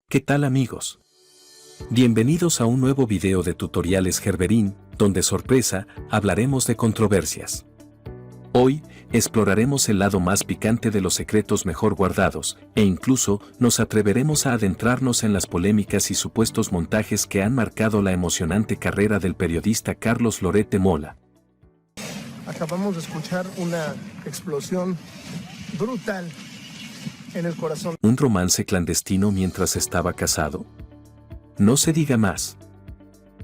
¿Qué tal amigos? Bienvenidos a un nuevo video de tutoriales Gerberín, donde sorpresa, hablaremos de controversias. Hoy, exploraremos el lado más picante de los secretos mejor guardados, e incluso nos atreveremos a adentrarnos en las polémicas y supuestos montajes que han marcado la emocionante carrera del periodista Carlos Loret de Mola. Acabamos de escuchar una explosión brutal en el corazón. ¿Un romance clandestino mientras estaba casado? No se diga más.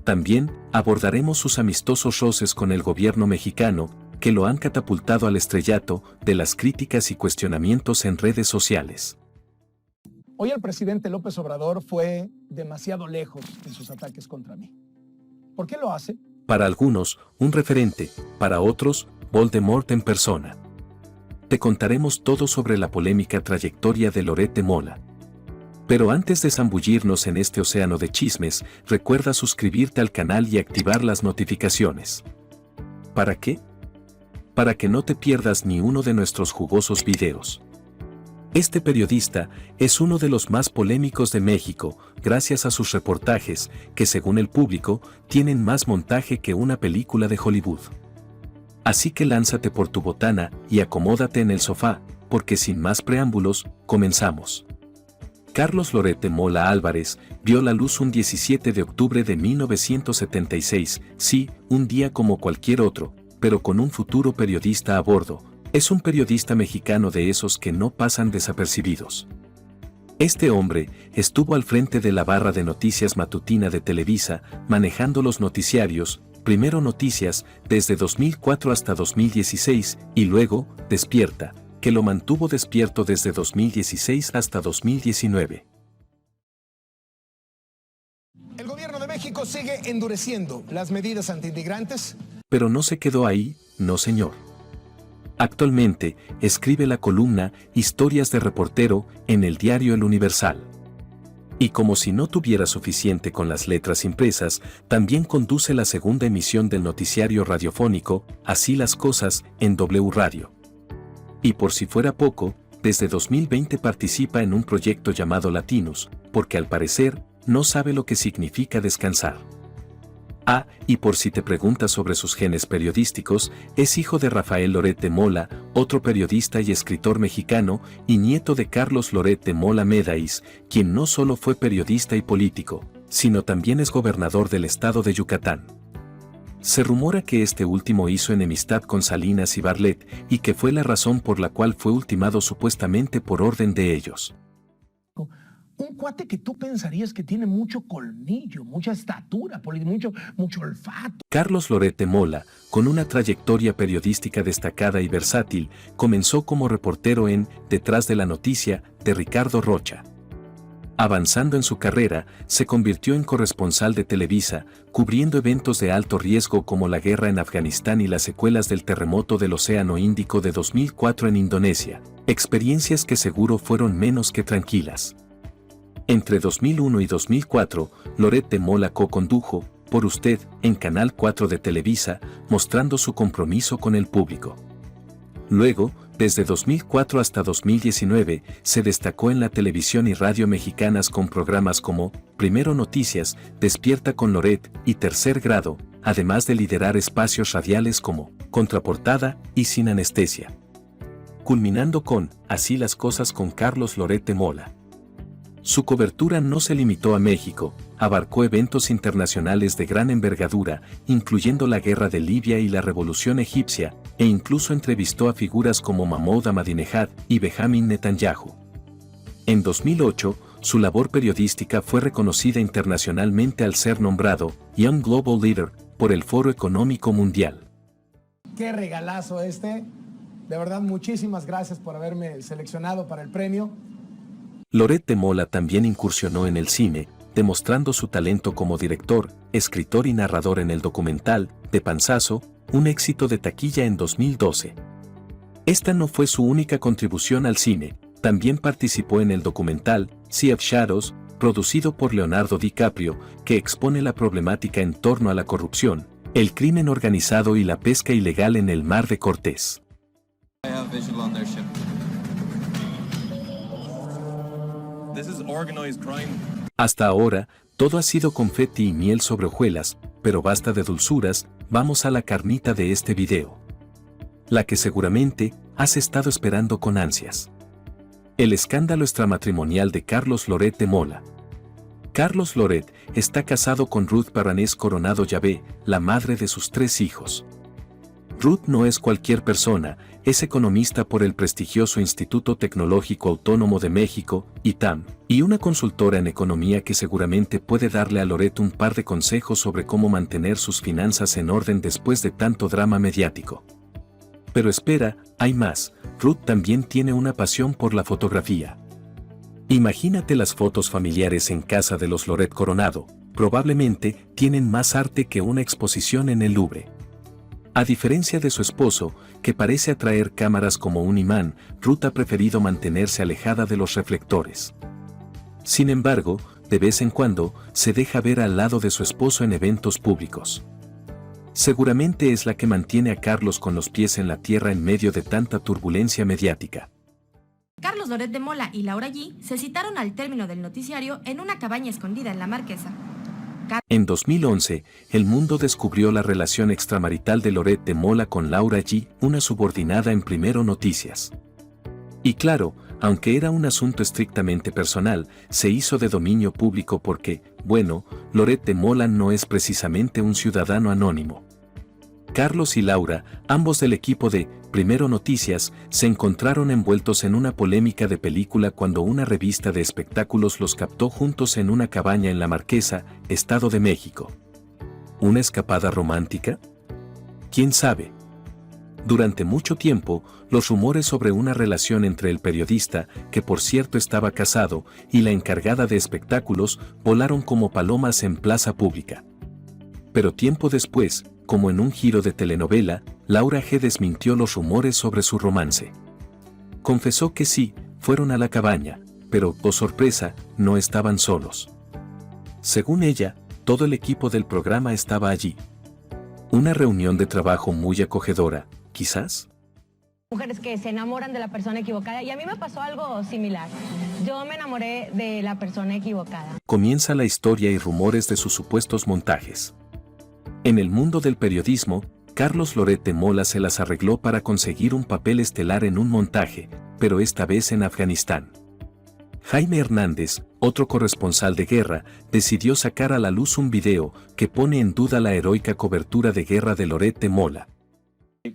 También abordaremos sus amistosos roces con el gobierno mexicano, que lo han catapultado al estrellato de las críticas y cuestionamientos en redes sociales. Hoy el presidente López Obrador fue demasiado lejos en sus ataques contra mí. ¿Por qué lo hace? Para algunos, un referente, para otros, Voldemort en persona. Te contaremos todo sobre la polémica trayectoria de Loret de Mola. Pero antes de zambullirnos en este océano de chismes, recuerda suscribirte al canal y activar las notificaciones. ¿Para qué? Para que no te pierdas ni uno de nuestros jugosos videos. Este periodista es uno de los más polémicos de México, gracias a sus reportajes, que según el público, tienen más montaje que una película de Hollywood. Así que lánzate por tu botana y acomódate en el sofá, porque sin más preámbulos, comenzamos. Carlos Loret de Mola Álvarez vio la luz un 17 de octubre de 1976, sí, un día como cualquier otro, pero con un futuro periodista a bordo. Es un periodista mexicano de esos que no pasan desapercibidos. Este hombre estuvo al frente de la barra de noticias matutina de Televisa, manejando los noticiarios, primero Noticias, desde 2004 hasta 2016, y luego, Despierta, que lo mantuvo despierto desde 2016 hasta 2019. El gobierno de México sigue endureciendo las medidas antiinmigrantes. Pero no se quedó ahí, no señor. Actualmente, escribe la columna Historias de Reportero en el diario El Universal. Y como si no tuviera suficiente con las letras impresas, también conduce la segunda emisión del noticiario radiofónico, Así las Cosas, en W Radio. Y por si fuera poco, desde 2020 participa en un proyecto llamado Latinus, porque al parecer, no sabe lo que significa descansar. Ah, y por si te preguntas sobre sus genes periodísticos, es hijo de Rafael Loret de Mola, otro periodista y escritor mexicano, y nieto de Carlos Loret de Mola Medáiz, quien no solo fue periodista y político, sino también es gobernador del estado de Yucatán. Se rumora que este último hizo enemistad con Salinas y Bartlett, y que fue la razón por la cual fue ultimado supuestamente por orden de ellos. Un cuate que tú pensarías que tiene mucho colmillo, mucha estatura, mucho olfato. Carlos Loret de Mola, con una trayectoria periodística destacada y versátil, comenzó como reportero en Detrás de la Noticia, de Ricardo Rocha. Avanzando en su carrera, se convirtió en corresponsal de Televisa, cubriendo eventos de alto riesgo como la guerra en Afganistán y las secuelas del terremoto del Océano Índico de 2004 en Indonesia, experiencias que seguro fueron menos que tranquilas. Entre 2001 y 2004, Loret de Mola co-condujo, Por Usted, en Canal 4 de Televisa, mostrando su compromiso con el público. Luego, desde 2004 hasta 2019, se destacó en la televisión y radio mexicanas con programas como Primero Noticias, Despierta con Loret y Tercer Grado, además de liderar espacios radiales como Contraportada y Sin Anestesia. Culminando con Así las Cosas con Carlos Loret de Mola. Su cobertura no se limitó a México, abarcó eventos internacionales de gran envergadura, incluyendo la guerra de Libia y la revolución egipcia, e incluso entrevistó a figuras como Mahmoud Ahmadinejad y Benjamin Netanyahu. En 2008, su labor periodística fue reconocida internacionalmente al ser nombrado Young Global Leader por el Foro Económico Mundial. Qué regalazo este. De verdad, muchísimas gracias por haberme seleccionado para el premio. Loret de Mola también incursionó en el cine, demostrando su talento como director, escritor y narrador en el documental De Panzazo, un éxito de taquilla en 2012. Esta no fue su única contribución al cine, también participó en el documental Sea of Shadows, producido por Leonardo DiCaprio, que expone la problemática en torno a la corrupción, el crimen organizado y la pesca ilegal en el Mar de Cortés. This is organized crime. Hasta ahora, todo ha sido confeti y miel sobre hojuelas, pero basta de dulzuras, vamos a la carnita de este video. La que seguramente has estado esperando con ansias. El escándalo extramatrimonial de Carlos Loret de Mola. Carlos Loret está casado con Ruth Barranés Coronado Llavé, la madre de sus 3 hijos. Ruth no es cualquier persona, es economista por el prestigioso Instituto Tecnológico Autónomo de México, ITAM, y una consultora en economía que seguramente puede darle a Loret un par de consejos sobre cómo mantener sus finanzas en orden después de tanto drama mediático. Pero espera, hay más, Ruth también tiene una pasión por la fotografía. Imagínate las fotos familiares en casa de los Loret Coronado, probablemente tienen más arte que una exposición en el Louvre. A diferencia de su esposo, que parece atraer cámaras como un imán, Ruth ha preferido mantenerse alejada de los reflectores. Sin embargo, de vez en cuando, se deja ver al lado de su esposo en eventos públicos. Seguramente es la que mantiene a Carlos con los pies en la tierra en medio de tanta turbulencia mediática. Carlos Loret de Mola y Laura G. se citaron al término del noticiario en una cabaña escondida en La Marquesa. En 2011, el mundo descubrió la relación extramarital de Loret de Mola con Laura G., una subordinada en Primero Noticias. Y claro, aunque era un asunto estrictamente personal, se hizo de dominio público porque, bueno, Loret de Mola no es precisamente un ciudadano anónimo. Carlos y Laura, ambos del equipo de Primero Noticias, se encontraron envueltos en una polémica de película cuando una revista de espectáculos los captó juntos en una cabaña en La Marquesa, Estado de México. ¿Una escapada romántica? ¿Quién sabe? Durante mucho tiempo, los rumores sobre una relación entre el periodista, que por cierto estaba casado, y la encargada de espectáculos, volaron como palomas en plaza pública. Pero tiempo después, como en un giro de telenovela, Laura G. desmintió los rumores sobre su romance. Confesó que sí, fueron a la cabaña, pero, oh sorpresa, no estaban solos. Según ella, todo el equipo del programa estaba allí. Una reunión de trabajo muy acogedora, quizás. Mujeres que se enamoran de la persona equivocada y a mí me pasó algo similar. Yo me enamoré de la persona equivocada. Comienza la historia y rumores de sus supuestos montajes. En el mundo del periodismo, Carlos Loret de Mola se las arregló para conseguir un papel estelar en un montaje, pero esta vez en Afganistán. Jaime Hernández, otro corresponsal de guerra, decidió sacar a la luz un video que pone en duda la heroica cobertura de guerra de Loret de Mola.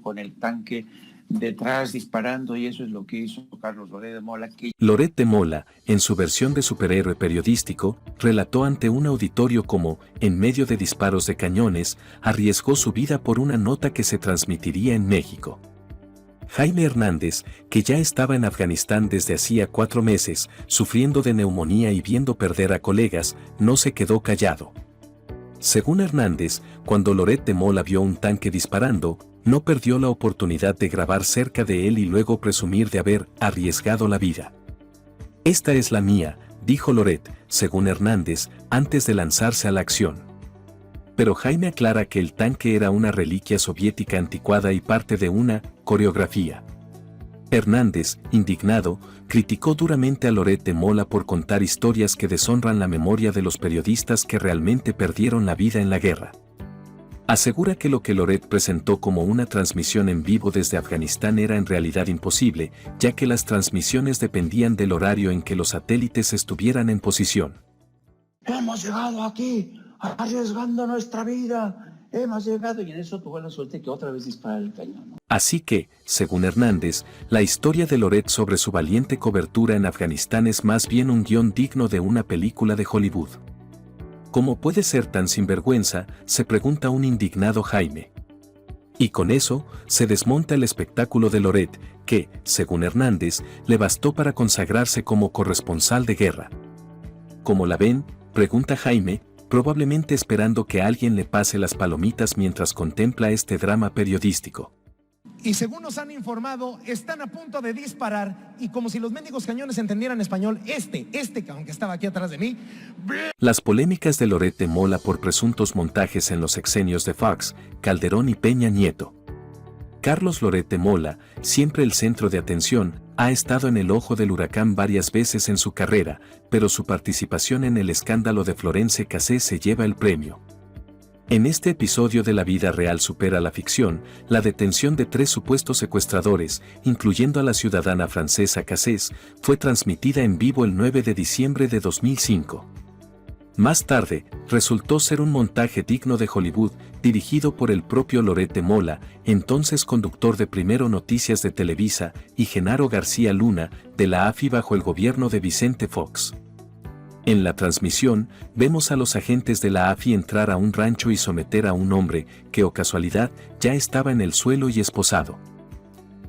Con el tanque detrás disparando, y eso es lo que hizo Carlos Loret de Mola. Loret de Mola, en su versión de superhéroe periodístico, relató ante un auditorio cómo, en medio de disparos de cañones, arriesgó su vida por una nota que se transmitiría en México. Jaime Hernández, que ya estaba en Afganistán desde hacía 4 meses, sufriendo de neumonía y viendo perder a colegas, no se quedó callado. Según Hernández, cuando Loret de Mola vio un tanque disparando, no perdió la oportunidad de grabar cerca de él y luego presumir de haber arriesgado la vida. Esta es la mía, dijo Loret, según Hernández, antes de lanzarse a la acción. Pero Jaime aclara que el tanque era una reliquia soviética anticuada y parte de una coreografía. Hernández, indignado, criticó duramente a Loret de Mola por contar historias que deshonran la memoria de los periodistas que realmente perdieron la vida en la guerra. Asegura que lo que Loret presentó como una transmisión en vivo desde Afganistán era en realidad imposible, ya que las transmisiones dependían del horario en que los satélites estuvieran en posición. Hemos llegado aquí, arriesgando nuestra vida. Hemos llegado, y en eso tuvo la suerte que otra vez dispara el cañón, ¿no? Así que, según Hernández, la historia de Loret sobre su valiente cobertura en Afganistán es más bien un guión digno de una película de Hollywood. ¿Cómo puede ser tan sinvergüenza?, se pregunta un indignado Jaime. Y con eso, se desmonta el espectáculo de Loret, que, según Hernández, le bastó para consagrarse como corresponsal de guerra. ¿Cómo la ven?, pregunta Jaime, probablemente esperando que alguien le pase las palomitas mientras contempla este drama periodístico. Y según nos han informado, están a punto de disparar y como si los mendigos cañones entendieran español, este cabrón que estaba aquí atrás de mí. Las polémicas de Loret de Mola por presuntos montajes en los sexenios de Fox, Calderón y Peña Nieto. Carlos Loret de Mola, siempre el centro de atención, ha estado en el ojo del huracán varias veces en su carrera, pero su participación en el escándalo de Florence Cassés se lleva el premio. En este episodio de La vida real supera la ficción, la detención de 3 supuestos secuestradores, incluyendo a la ciudadana francesa Cassés, fue transmitida en vivo el 9 de diciembre de 2005. Más tarde, resultó ser un montaje digno de Hollywood, dirigido por el propio Loret de Mola, entonces conductor de Primero Noticias de Televisa, y Genaro García Luna, de la AFI bajo el gobierno de Vicente Fox. En la transmisión, vemos a los agentes de la AFI entrar a un rancho y someter a un hombre, que o casualidad, ya estaba en el suelo y esposado.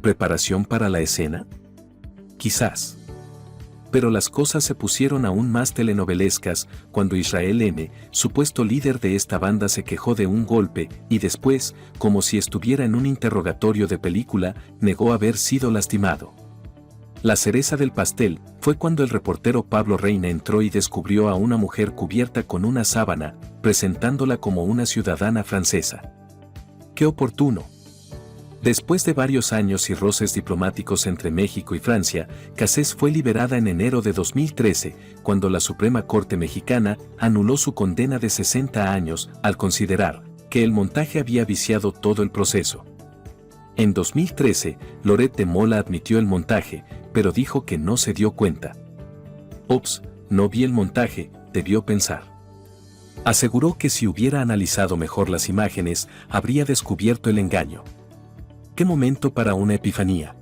¿Preparación para la escena? Quizás. Pero las cosas se pusieron aún más telenovelescas cuando Israel M., supuesto líder de esta banda, se quejó de un golpe y después, como si estuviera en un interrogatorio de película, negó haber sido lastimado. La cereza del pastel fue cuando el reportero Pablo Reina entró y descubrió a una mujer cubierta con una sábana, presentándola como una ciudadana francesa. ¡Qué oportuno! Después de varios años y roces diplomáticos entre México y Francia, Cassés fue liberada en enero de 2013, cuando la Suprema Corte Mexicana anuló su condena de 60 años al considerar que el montaje había viciado todo el proceso. En 2013, Loret de Mola admitió el montaje, pero dijo que no se dio cuenta. «Ops, no vi el montaje», debió pensar. Aseguró que si hubiera analizado mejor las imágenes, habría descubierto el engaño. ¿Qué momento para una epifanía?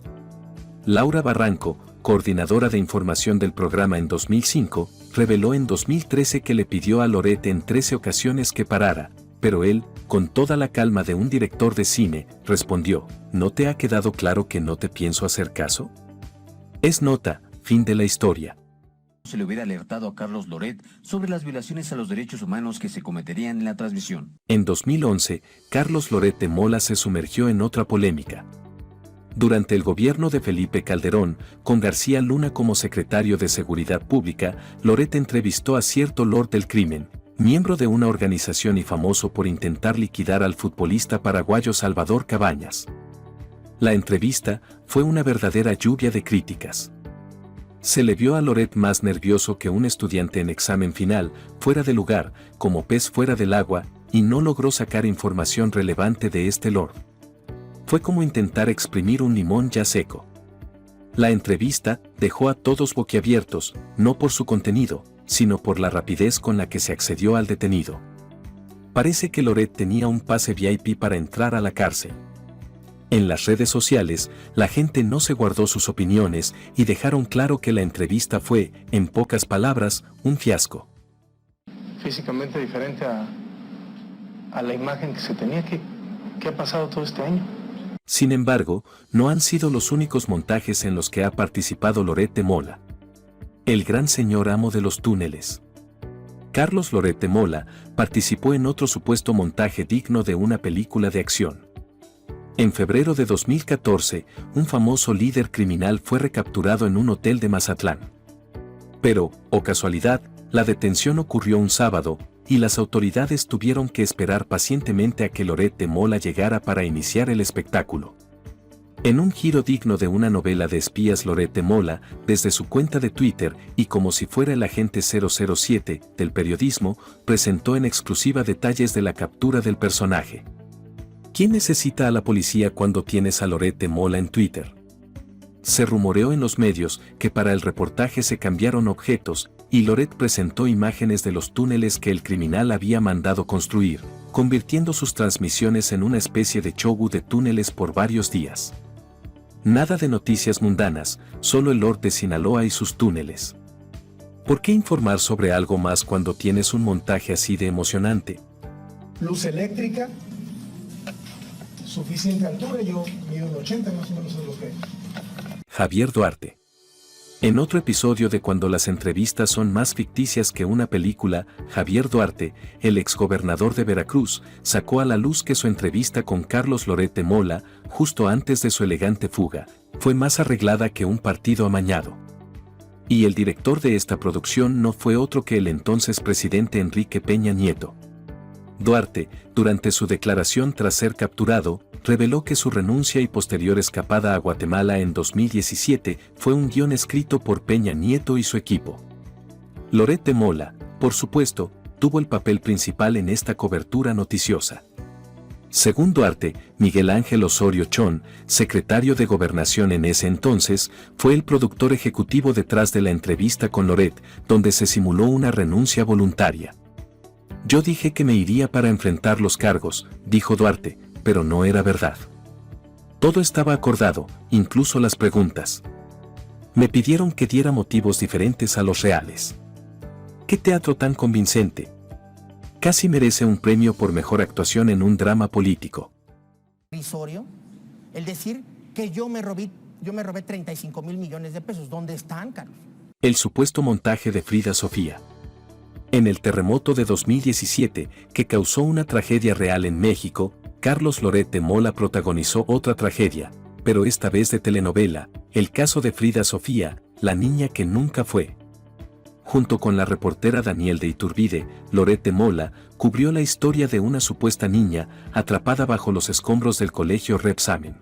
Laura Barranco, coordinadora de información del programa en 2005, reveló en 2013 que le pidió a Loret en 13 ocasiones que parara, pero él, con toda la calma de un director de cine, respondió: ¿no te ha quedado claro que no te pienso hacer caso? Es nota, fin de la historia. Se le hubiera alertado a Carlos Loret sobre las violaciones a los derechos humanos que se cometerían en la transmisión. En 2011, Carlos Loret de Mola se sumergió en otra polémica. Durante el gobierno de Felipe Calderón, con García Luna como secretario de Seguridad Pública, Loret entrevistó a cierto Lord del Crimen, miembro de una organización y famoso por intentar liquidar al futbolista paraguayo Salvador Cabañas. La entrevista fue una verdadera lluvia de críticas. Se le vio a Loret más nervioso que un estudiante en examen final, fuera de lugar, como pez fuera del agua, y no logró sacar información relevante de este Lord. Fue como intentar exprimir un limón ya seco. La entrevista dejó a todos boquiabiertos, no por su contenido, sino por la rapidez con la que se accedió al detenido. Parece que Loret tenía un pase VIP para entrar a la cárcel. En las redes sociales, la gente no se guardó sus opiniones y dejaron claro que la entrevista fue, en pocas palabras, un fiasco. Físicamente diferente a la imagen que se tenía. ¿Qué ha pasado todo este año? Sin embargo, no han sido los únicos montajes en los que ha participado Loret de Mola. El gran señor amo de los túneles. Carlos Loret de Mola participó en otro supuesto montaje digno de una película de acción. En febrero de 2014, un famoso líder criminal fue recapturado en un hotel de Mazatlán. Pero, o casualidad, la detención ocurrió un sábado, y las autoridades tuvieron que esperar pacientemente a que Loret de Mola llegara para iniciar el espectáculo. En un giro digno de una novela de espías, Loret de Mola, desde su cuenta de Twitter y como si fuera el agente 007 del periodismo, presentó en exclusiva detalles de la captura del personaje. ¿Quién necesita a la policía cuando tienes a Loret de Mola en Twitter? Se rumoreó en los medios que para el reportaje se cambiaron objetos, y Loret presentó imágenes de los túneles que el criminal había mandado construir, convirtiendo sus transmisiones en una especie de show de túneles por varios días. Nada de noticias mundanas, solo el Lord de Sinaloa y sus túneles. ¿Por qué informar sobre algo más cuando tienes un montaje así de emocionante? Luz eléctrica, suficiente altura, yo mido 1,80 más o menos es lo que... Javier Duarte. En otro episodio de Cuando las entrevistas son más ficticias que una película, Javier Duarte, el exgobernador de Veracruz, sacó a la luz que su entrevista con Carlos Loret de Mola, justo antes de su elegante fuga, fue más arreglada que un partido amañado. Y el director de esta producción no fue otro que el entonces presidente Enrique Peña Nieto. Duarte, durante su declaración tras ser capturado, reveló que su renuncia y posterior escapada a Guatemala en 2017 fue un guión escrito por Peña Nieto y su equipo. Loret de Mola, por supuesto, tuvo el papel principal en esta cobertura noticiosa. Según Duarte, Miguel Ángel Osorio Chón, secretario de Gobernación en ese entonces, fue el productor ejecutivo detrás de la entrevista con Loret, donde se simuló una renuncia voluntaria. Yo dije que me iría para enfrentar los cargos, dijo Duarte, pero no era verdad. Todo estaba acordado, incluso las preguntas. Me pidieron que diera motivos diferentes a los reales. ¡Qué teatro tan convincente! Casi merece un premio por mejor actuación en un drama político. El decir que yo me robé 35,000 millones de pesos. ¿Dónde están, Carlos? El supuesto montaje de Frida Sofía. En el terremoto de 2017, que causó una tragedia real en México, Carlos Loret de Mola protagonizó otra tragedia, pero esta vez de telenovela, el caso de Frida Sofía, la niña que nunca fue. Junto con la reportera Daniel de Iturbide, Loret de Mola cubrió la historia de una supuesta niña atrapada bajo los escombros del colegio Repsamen.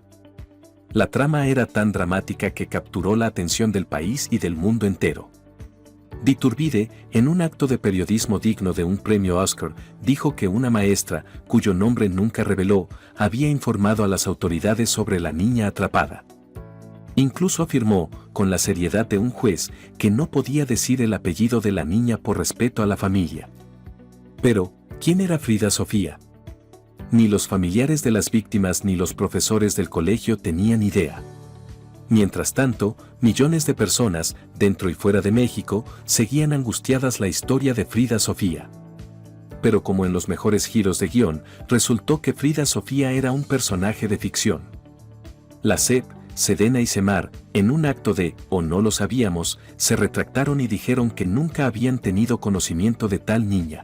La trama era tan dramática que capturó la atención del país y del mundo entero. De Iturbide, en un acto de periodismo digno de un premio Oscar, dijo que una maestra, cuyo nombre nunca reveló, había informado a las autoridades sobre la niña atrapada. Incluso afirmó, con la seriedad de un juez, que no podía decir el apellido de la niña por respeto a la familia. Pero, ¿quién era Frida Sofía? Ni los familiares de las víctimas ni los profesores del colegio tenían idea. Mientras tanto, millones de personas, dentro y fuera de México, seguían angustiadas la historia de Frida Sofía. Pero como en los mejores giros de guión, resultó que Frida Sofía era un personaje de ficción. La SEP, Sedena y Semar, en un acto de «o no lo sabíamos», se retractaron y dijeron que nunca habían tenido conocimiento de tal niña.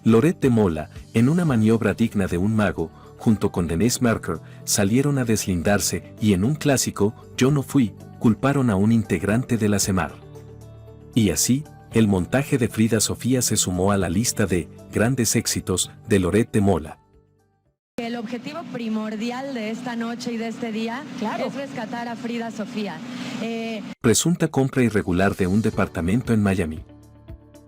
Loret de Mola, en una maniobra digna de un mago, junto con Denise Merker, salieron a deslindarse y en un clásico, «Yo no fui», culparon a un integrante de la Semar. Y así, el montaje de Frida Sofía se sumó a la lista de «grandes éxitos» de Loret de Mola. El objetivo primordial de esta noche y de este día es rescatar a Frida Sofía. Presunta compra irregular de un departamento en Miami.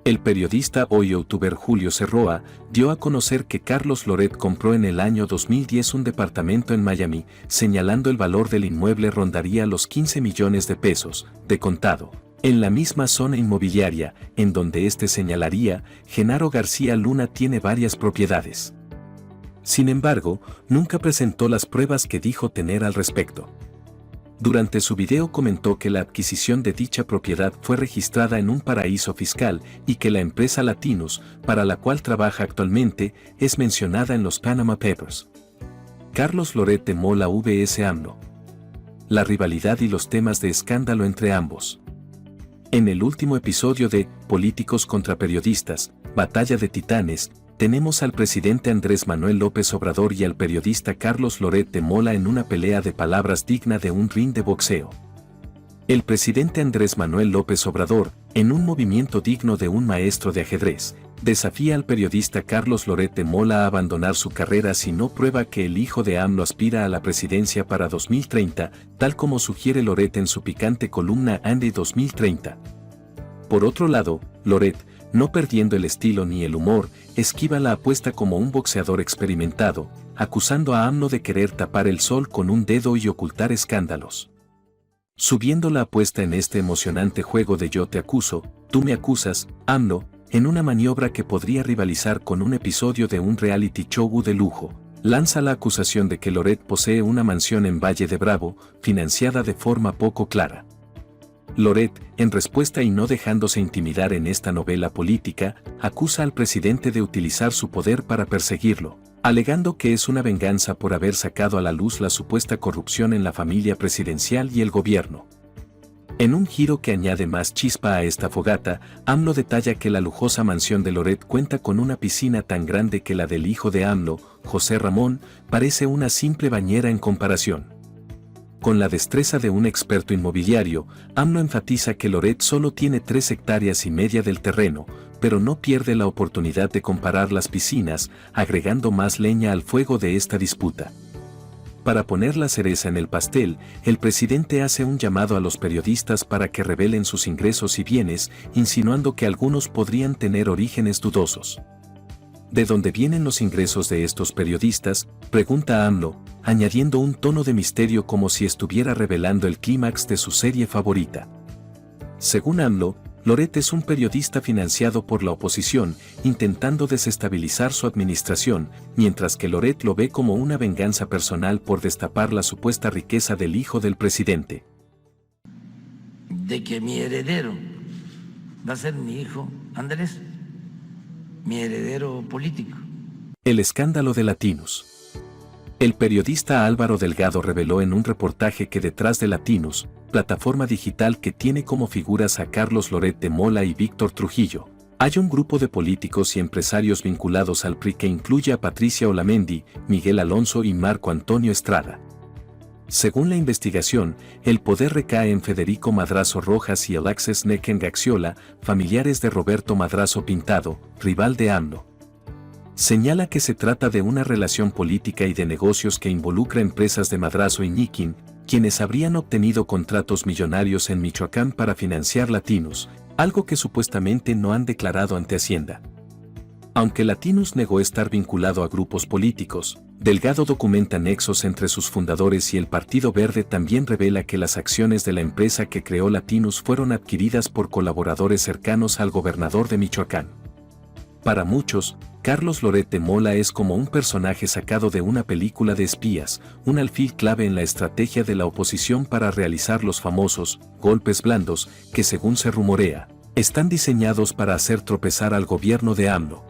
El periodista o youtuber Julio Cerroa dio a conocer que Carlos Loret compró en el año 2010 un departamento en Miami, señalando el valor del inmueble rondaría los 15 millones de pesos, de contado, en la misma zona inmobiliaria, en donde señalaría, Genaro García Luna tiene varias propiedades. Sin embargo, nunca presentó las pruebas que dijo tener al respecto. Durante su video comentó que la adquisición de dicha propiedad fue registrada en un paraíso fiscal y que la empresa Latinus, para la cual trabaja actualmente, es mencionada en los Panama Papers. Carlos Loret de Mola vs AMLO. La rivalidad y los temas de escándalo entre ambos. En el último episodio de Políticos contra Periodistas, Batalla de Titanes, tenemos al presidente Andrés Manuel López Obrador y al periodista Carlos Loret de Mola en una pelea de palabras digna de un ring de boxeo. El presidente Andrés Manuel López Obrador, en un movimiento digno de un maestro de ajedrez, desafía al periodista Carlos Loret de Mola a abandonar su carrera si no prueba que el hijo de AMLO aspira a la presidencia para 2030, tal como sugiere Loret en su picante columna Andy 2030. Por otro lado, Loret, no perdiendo el estilo ni el humor, esquiva la apuesta como un boxeador experimentado, acusando a AMLO de querer tapar el sol con un dedo y ocultar escándalos. Subiendo la apuesta en este emocionante juego de yo te acuso, tú me acusas, AMLO, en una maniobra que podría rivalizar con un episodio de un reality show de lujo, lanza la acusación de que Loret posee una mansión en Valle de Bravo, financiada de forma poco clara. Loret, en respuesta y no dejándose intimidar en esta novela política, acusa al presidente de utilizar su poder para perseguirlo, alegando que es una venganza por haber sacado a la luz la supuesta corrupción en la familia presidencial y el gobierno. En un giro que añade más chispa a esta fogata, AMLO detalla que la lujosa mansión de Loret cuenta con una piscina tan grande que la del hijo de AMLO, José Ramón, parece una simple bañera en comparación. Con la destreza de un experto inmobiliario, AMLO enfatiza que Loret solo tiene 3,5 hectáreas del terreno, pero no pierde la oportunidad de comparar las piscinas, agregando más leña al fuego de esta disputa. Para poner la cereza en el pastel, el presidente hace un llamado a los periodistas para que revelen sus ingresos y bienes, insinuando que algunos podrían tener orígenes dudosos. ¿De dónde vienen los ingresos de estos periodistas?, pregunta AMLO, añadiendo un tono de misterio como si estuviera revelando el clímax de su serie favorita. Según AMLO, Loret es un periodista financiado por la oposición, intentando desestabilizar su administración, mientras que Loret lo ve como una venganza personal por destapar la supuesta riqueza del hijo del presidente. De que mi heredero va a ser mi hijo Andrés, mi heredero político. El escándalo de Latinus. El periodista Álvaro Delgado reveló en un reportaje que detrás de Latinus, plataforma digital que tiene como figuras a Carlos Loret de Mola y Víctor Trujillo, hay un grupo de políticos y empresarios vinculados al PRI que incluye a Patricia Olamendi, Miguel Alonso y Marco Antonio Estrada. Según la investigación, el poder recae en Federico Madrazo Rojas y Alexis Necken Gaxiola, familiares de Roberto Madrazo Pintado, rival de AMLO. Señala que se trata de una relación política y de negocios que involucra empresas de Madrazo y Nikin, quienes habrían obtenido contratos millonarios en Michoacán para financiar Latinus, algo que supuestamente no han declarado ante Hacienda. Aunque Latinus negó estar vinculado a grupos políticos, Delgado documenta nexos entre sus fundadores y el Partido Verde también revela que las acciones de la empresa que creó Latinus fueron adquiridas por colaboradores cercanos al gobernador de Michoacán. Para muchos, Carlos Loret de Mola es como un personaje sacado de una película de espías, un alfil clave en la estrategia de la oposición para realizar los famosos golpes blandos que, según se rumorea, están diseñados para hacer tropezar al gobierno de AMLO.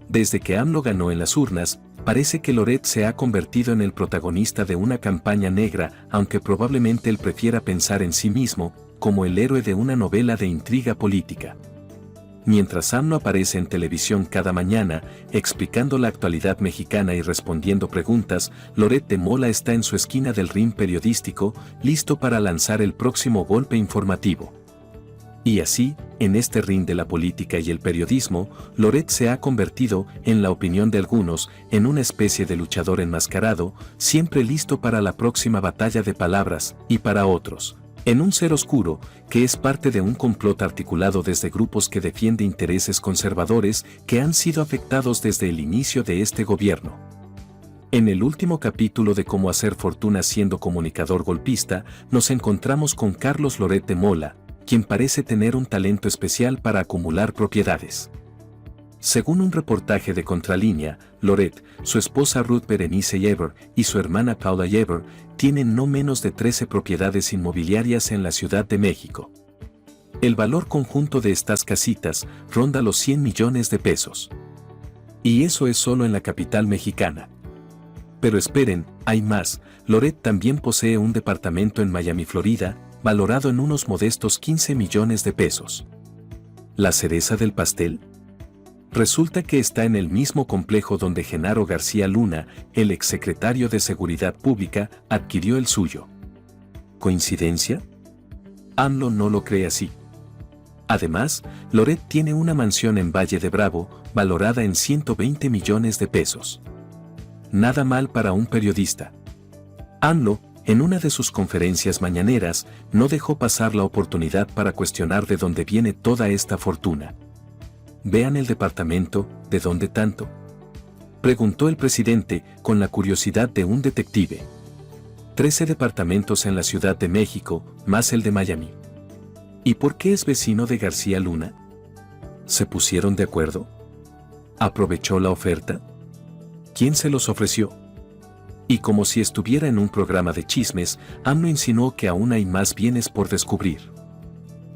Desde que AMLO ganó en las urnas, parece que Loret se ha convertido en el protagonista de una campaña negra, aunque probablemente él prefiera pensar en sí mismo como el héroe de una novela de intriga política. Mientras AMLO aparece en televisión cada mañana, explicando la actualidad mexicana y respondiendo preguntas, Loret de Mola está en su esquina del ring periodístico, listo para lanzar el próximo golpe informativo. Y así, en este ring de la política y el periodismo, Loret se ha convertido, en la opinión de algunos, en una especie de luchador enmascarado, siempre listo para la próxima batalla de palabras, y para otros, en un ser oscuro, que es parte de un complot articulado desde grupos que defienden intereses conservadores que han sido afectados desde el inicio de este gobierno. En el último capítulo de Cómo hacer fortuna siendo comunicador golpista, nos encontramos con Carlos Loret de Mola, quien parece tener un talento especial para acumular propiedades. Según un reportaje de Contralínea, Loret, su esposa Ruth Berenice Yever y su hermana Paula Yever tienen no menos de 13 propiedades inmobiliarias en la Ciudad de México. El valor conjunto de estas casitas ronda los 100 millones de pesos. Y eso es solo en la capital mexicana. Pero esperen, hay más. Loret también posee un departamento en Miami, Florida, valorado en unos modestos 15 millones de pesos. ¿La cereza del pastel? Resulta que está en el mismo complejo donde Genaro García Luna, el exsecretario de Seguridad Pública, adquirió el suyo. ¿Coincidencia? AMLO no lo cree así. Además, Loret tiene una mansión en Valle de Bravo, valorada en 120 millones de pesos. Nada mal para un periodista. AMLO, en una de sus conferencias mañaneras, no dejó pasar la oportunidad para cuestionar de dónde viene toda esta fortuna. Vean el departamento, ¿de dónde tanto?, preguntó el presidente, con la curiosidad de un detective. 13 departamentos en la Ciudad de México, más el de Miami. ¿Y por qué es vecino de García Luna? ¿Se pusieron de acuerdo? ¿Aprovechó la oferta? ¿Quién se los ofreció? Y como si estuviera en un programa de chismes, AMLO insinuó que aún hay más bienes por descubrir.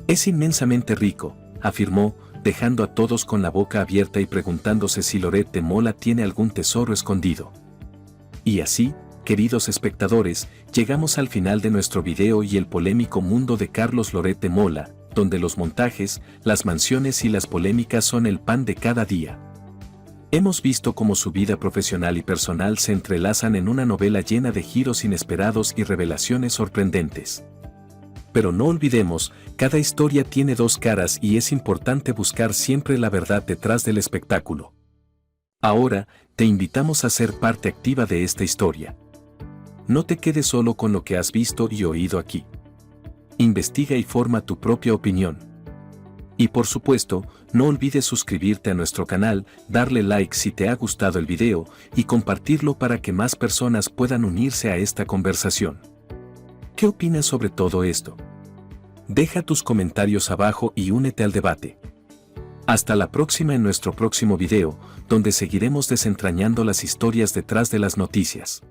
Es inmensamente rico, afirmó, dejando a todos con la boca abierta y preguntándose si Loret de Mola tiene algún tesoro escondido. Y así, queridos espectadores, llegamos al final de nuestro video y el polémico mundo de Carlos Loret de Mola, donde los montajes, las mansiones y las polémicas son el pan de cada día. Hemos visto cómo su vida profesional y personal se entrelazan en una novela llena de giros inesperados y revelaciones sorprendentes. Pero no olvidemos, cada historia tiene dos caras y es importante buscar siempre la verdad detrás del espectáculo. Ahora, te invitamos a ser parte activa de esta historia. No te quedes solo con lo que has visto y oído aquí. Investiga y forma tu propia opinión. Y por supuesto, no olvides suscribirte a nuestro canal, darle like si te ha gustado el video y compartirlo para que más personas puedan unirse a esta conversación. ¿Qué opinas sobre todo esto? Deja tus comentarios abajo y únete al debate. Hasta la próxima en nuestro próximo video, donde seguiremos desentrañando las historias detrás de las noticias.